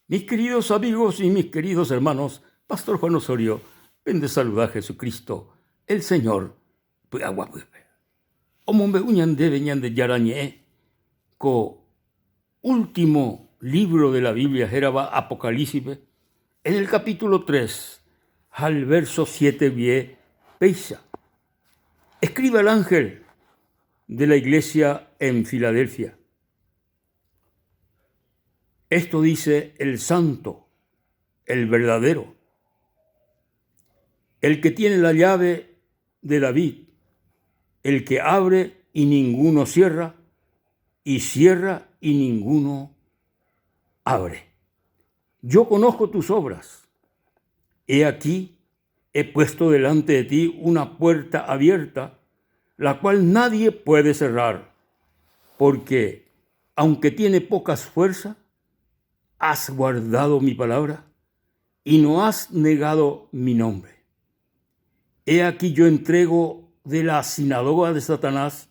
Mis queridos amigos y mis queridos hermanos, Pastor Juan Osorio, ven de saludar a Jesucristo, el Señor. Omombe uñande veñande yarañe, co último libro de la Biblia, era Apocalipsis, en el capítulo 3, al verso 7, vie peisa. Escribe el ángel de la iglesia en Filadelfia. Esto dice el santo, el verdadero, el que tiene la llave de David, el que abre y ninguno cierra, y cierra y ninguno abre. Yo conozco tus obras. He aquí, he puesto delante de ti una puerta abierta, la cual nadie puede cerrar, porque, aunque tiene pocas fuerzas, has guardado mi palabra y no has negado mi nombre. He aquí yo entrego de la sinagoga de Satanás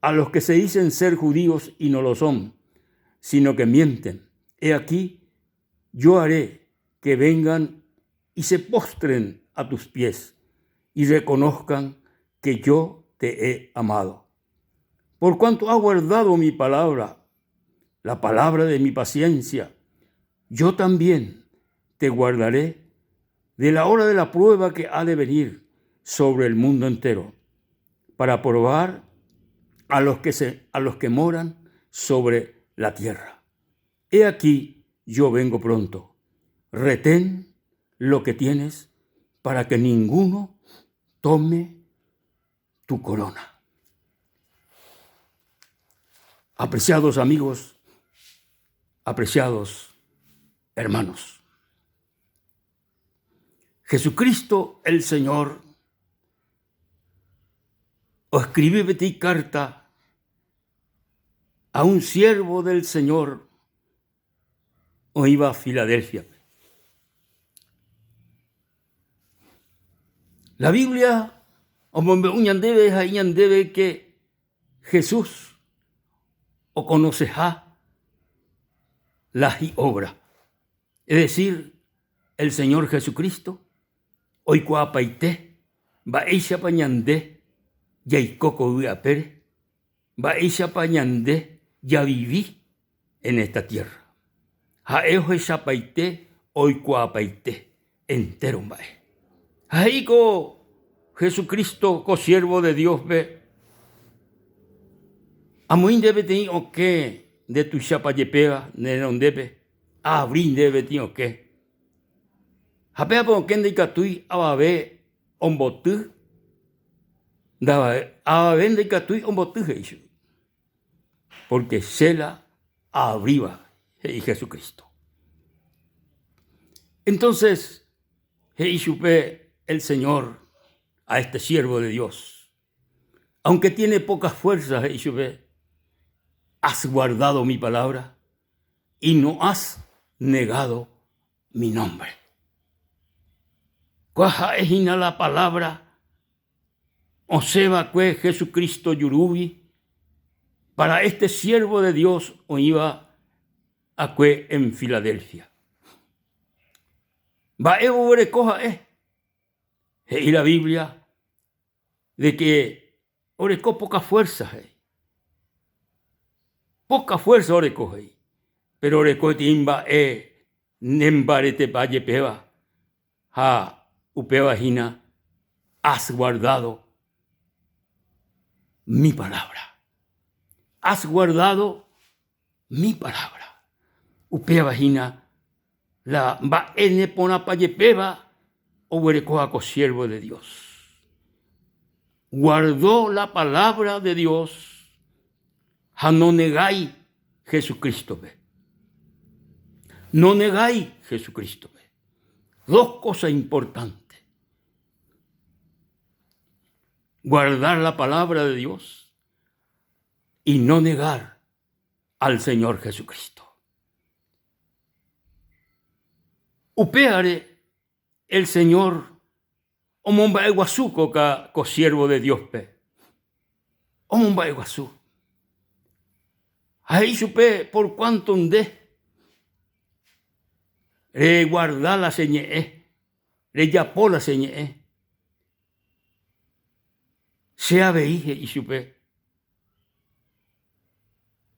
a los que se dicen ser judíos y no lo son, sino que mienten. He aquí yo haré que vengan y se postren a tus pies y reconozcan que yo te he amado. Por cuanto has guardado mi palabra, la palabra de mi paciencia, yo también te guardaré de la hora de la prueba que ha de venir sobre el mundo entero, para probar a los que moran sobre la tierra. He aquí, yo vengo pronto. Retén lo que tienes para que ninguno tome tu corona. Apreciados amigos, apreciados hermanos, Jesucristo el Señor o escribí carta a un siervo del Señor o iba a Filadelfia. La Biblia debe que Jesús o conoceja la obra. Es decir, el Señor Jesucristo, hoy cuapaité, baisha pañandé, ya coco pere, baisha pañandé, ya viví en esta tierra. Jaejo chapaité, hoy cuapaité, entero bae. Jaico Jesucristo, co siervo de Dios, ve. Amuín debe tener o qué de tu chapayepega, neron debe. Abrin debe tener o qué. Japea por qué de catui ababe ombotu. Daba ababe de catui ombotu heishu. Porque Sela abriba y Jesucristo. Entonces, heishupe el Señor a este siervo de Dios. Aunque tiene pocas fuerzas, heishupe, has guardado mi palabra y no has negado mi nombre. Cuaja es la palabra, o seba que Jesucristo yurubi, para este siervo de Dios o iba a que en Filadelfia. Va evo coja y la Biblia de que orecó poca fuerza, poca fuerza orecó, pero orecó timba nembarete valle peba, ha upevagina, has guardado mi palabra. Has guardado mi palabra. Upevagina, la va enepona payepeba, o huerecoaco siervo de Dios. Guardó la palabra de Dios, a no negáis Jesucristo, ve. No negáis Jesucristo, ve. Dos cosas importantes. Guardar la palabra de Dios y no negar al Señor Jesucristo. Upeare el Señor omomba eguazú coca siervo de Dios pe. Omomba eguazú. Ahí supe por cuánto de re guardar la señe, re yapó la señe, sea veije y supe,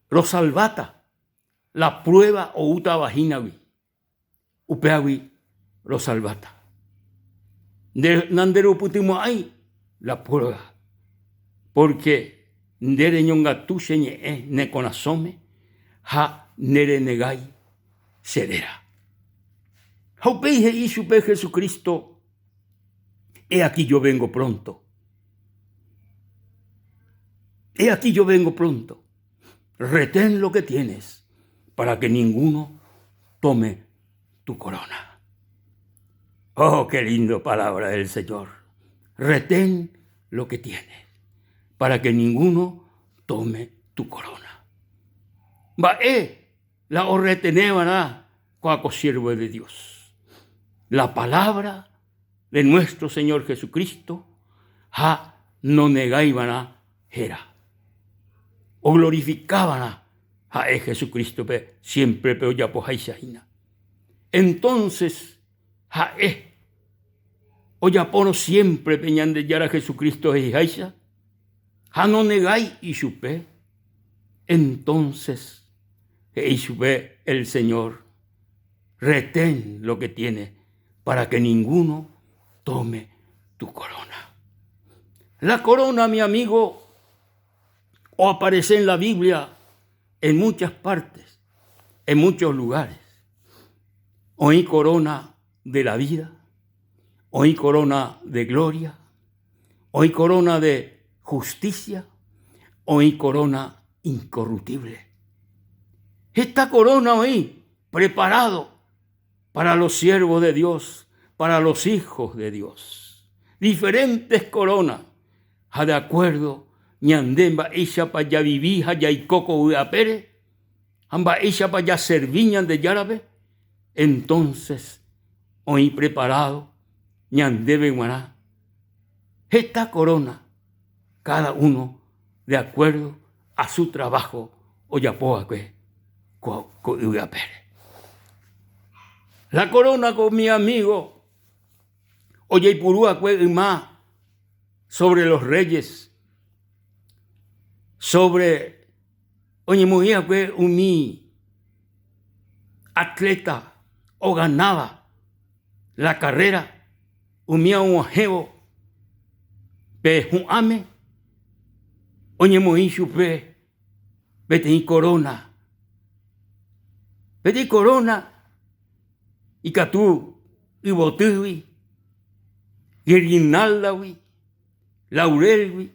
lo salvata, la prueba o uta vagina, upeawi, lo salvata. De nandero putimo ahí, la prueba, porque nere ñonga tu señe, ne conasome, ha nere negai, serera. Jaupeije y supe Jesucristo, he aquí yo vengo pronto. He aquí yo vengo pronto. Retén lo que tienes para que ninguno tome tu corona. Oh, qué lindo palabra del Señor. Retén lo que tienes para que ninguno tome tu corona. Vae la o retenébana cuaco siervo de Dios. La palabra de nuestro Señor Jesucristo ha no negaibana era. O glorificaban a Jesucristo siempre pero ya pojaisahina. Entonces a o ya pono siempre peñan de yara Jesucristo ejaisa a no negai y supe. Entonces y supe el Señor, retén lo que tiene para que ninguno tome tu corona. La corona, mi amigo, o aparece en la Biblia en muchas partes, en muchos lugares. Hoy corona de la vida, hoy corona de gloria, hoy corona de justicia, hoy corona incorruptible. Esta corona hoy preparado para los siervos de Dios, para los hijos de Dios. Diferentes coronas, de acuerdo ñandemba ella para ya vivija ya y coco uapere, amba ella para ya serviñan de yárabe. Entonces, hoy preparado, ñandebe guaná. Esta corona, cada uno de acuerdo a su trabajo, o yapoa que uapere. La corona con mi amigo, oye purúa que más sobre los reyes, sobre oye muía que un atleta o ganaba la carrera, un ojeo, pe un ame, oye muí chupe, vete corona, y catú, y botubi, y guirnaldawi, laurelwi,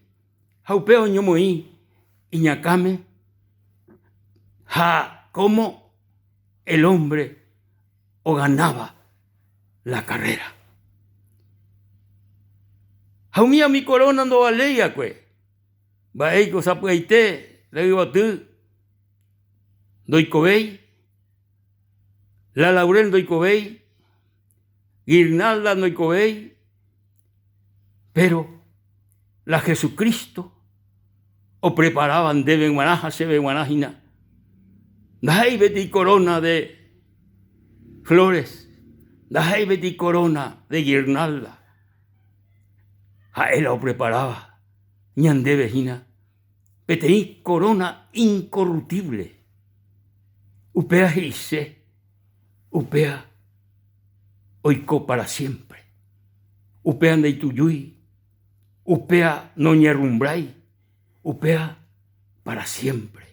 jaupeo ñomoí, y ñacame, como el hombre o ganaba la carrera. Jaumía mi corona no valeía, que baeiko sapuaité, le digo tú, doy cobey, la laurel doy cobey, guirnalda doy cobey, pero la Jesucristo o preparaban de guanaja, se ve guanajina. Dai beti corona de flores, dai beti corona de guirnalda. A él lo preparaba, ñande vejina, beti corona incorruptible. Upea hice, upea oiko para siempre. Upea de tuyui, upea no ñerrumbrai, upea para siempre.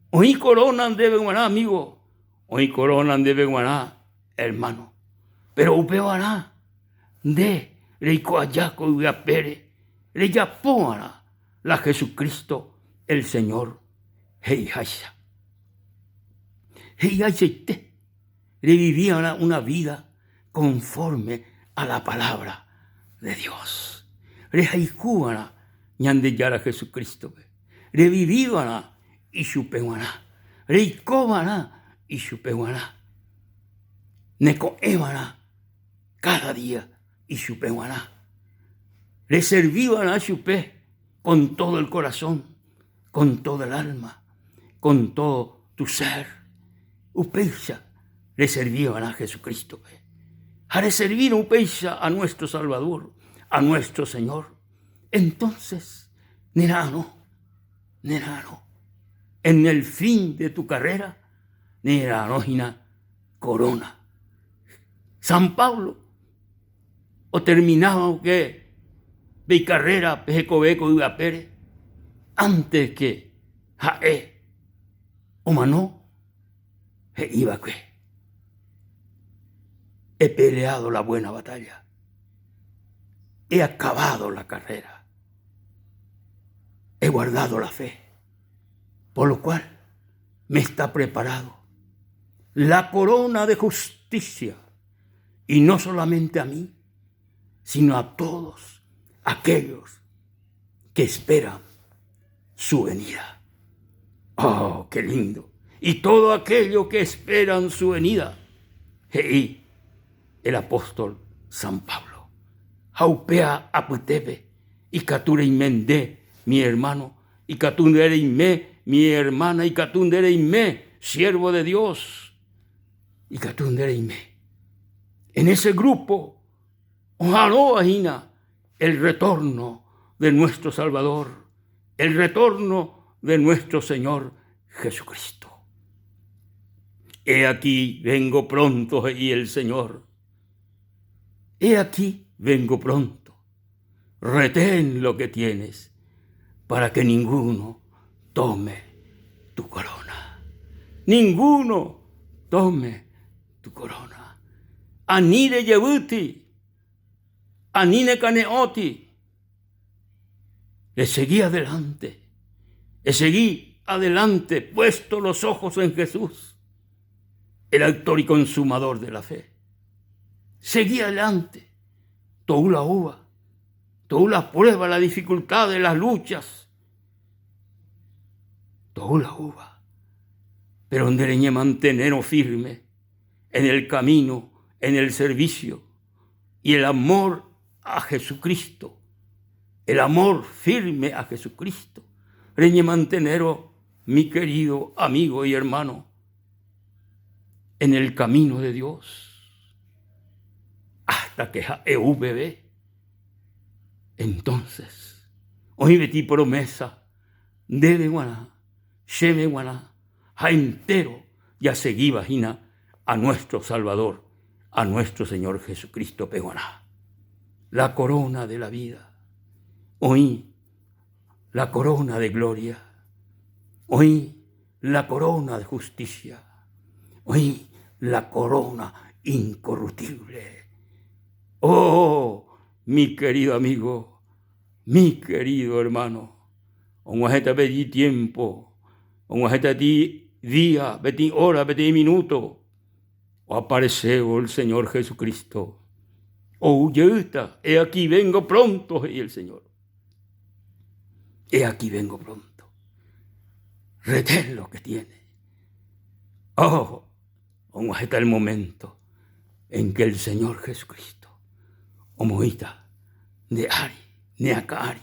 Hoy corona debe guaná, amigo. Hoy corona debe guaná, hermano. Pero upeaná de reiko ayaco y apere, le yapóana la Jesucristo, el Señor, heijaisa. Heijaisa le vivían una vida conforme a la palabra de Dios. Le haikúana ñandeyara Jesucristo. Le vivían y chupeguaná, reicóbaná y chupeguaná, necoébaná cada día y chupeguaná. Le servían a chupé con todo el corazón, con todo el alma, con todo tu ser. Upeixa, le servían a Jesucristo. A servir un peisa a nuestro Salvador, a nuestro Señor. Entonces, nerano, en el fin de tu carrera, neranojina corona. San Pablo, o terminado que de carrera pejecobeco y apere, antes que jae o manó, iba que he peleado la buena batalla, he acabado la carrera, he guardado la fe, por lo cual me está preparado la corona de justicia, y no solamente a mí, sino a todos aquellos que esperan su venida. ¡Oh, qué lindo! Y todo aquello que esperan su venida. Y el apóstol San Pablo. Jaupea aputebe y catureimende, mi hermano, y catundereime, mi hermana, y catundereime, siervo de Dios, y catundereime. En ese grupo, ojalá el retorno de nuestro Salvador, el retorno de nuestro Señor Jesucristo. He aquí, vengo pronto, y el Señor. He aquí, vengo pronto. Retén lo que tienes, para que ninguno tome tu corona. Ninguno tome tu corona. Anire yebuti, anine caneoti. Le seguí adelante, puesto los ojos en Jesús, el autor y consumador de la fe. Seguí adelante, toda la uva, toda la prueba, la dificultad de las luchas, toda la uva, pero donde le mantenernos firme en el camino, en el servicio y el amor a Jesucristo, el amor firme a Jesucristo. Reñe manteneros, mi querido amigo y hermano, en el camino de Dios, hasta que bebé. Entonces, hoy metí promesa, debe guaná, sheme guaná, ja entero, ya seguí vagina a nuestro Salvador, a nuestro Señor Jesucristo peguaná. La corona de la vida, hoy la corona de gloria, hoy la corona de justicia, hoy la corona incorruptible. Oh, mi querido amigo, mi querido hermano, onguajeta pedí tiempo, onguajeta ti día, betí hora, betí minuto, o apareció el Señor Jesucristo. Oh, huyeta, he aquí vengo pronto, y el Señor. He aquí vengo pronto. Retén lo que tiene. Oh, ¿cómo está el momento en que el Señor Jesucristo, omoita de Ari, neacari,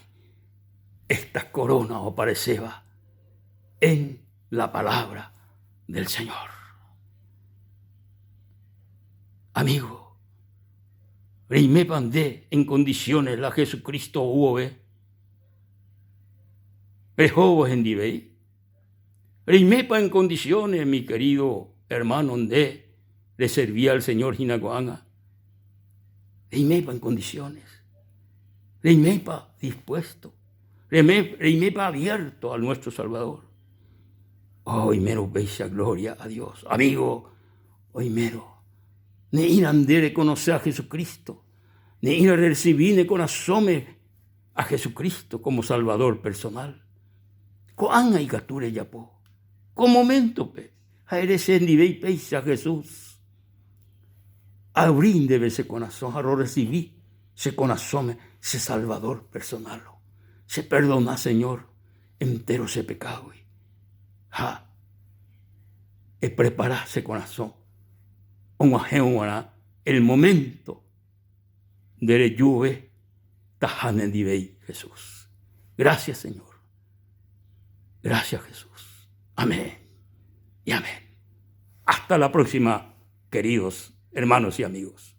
esta corona apareceba en la palabra del Señor? Amigo, reime pandé en condiciones la Jesucristo huove. Rejobos en Dibey. Reimepa en condiciones, mi querido hermano, donde le servía al Señor Jinaguanga. Reimepa en condiciones. Reimepa dispuesto. Reimepa abierto a nuestro Salvador. Hoy mero veis gloria a Dios. Amigo, hoy mero. Ne ir a andere conocer a Jesucristo. Ne ir a recibir con asome a Jesucristo como Salvador personal. Coan y cature yapo. Con momento pe. A eres en dibey peisa Jesús. Abrinde ese corazón, a recibir ese corazón, ese Salvador personal. Se perdona, Señor, entero ese pecado. Ja. Y prepara ese corazón. El momento de la lluvia tajan en dibey Jesús. Gracias, Señor. Gracias, Jesús. Amén y amén. Hasta la próxima. queridos hermanos y amigos.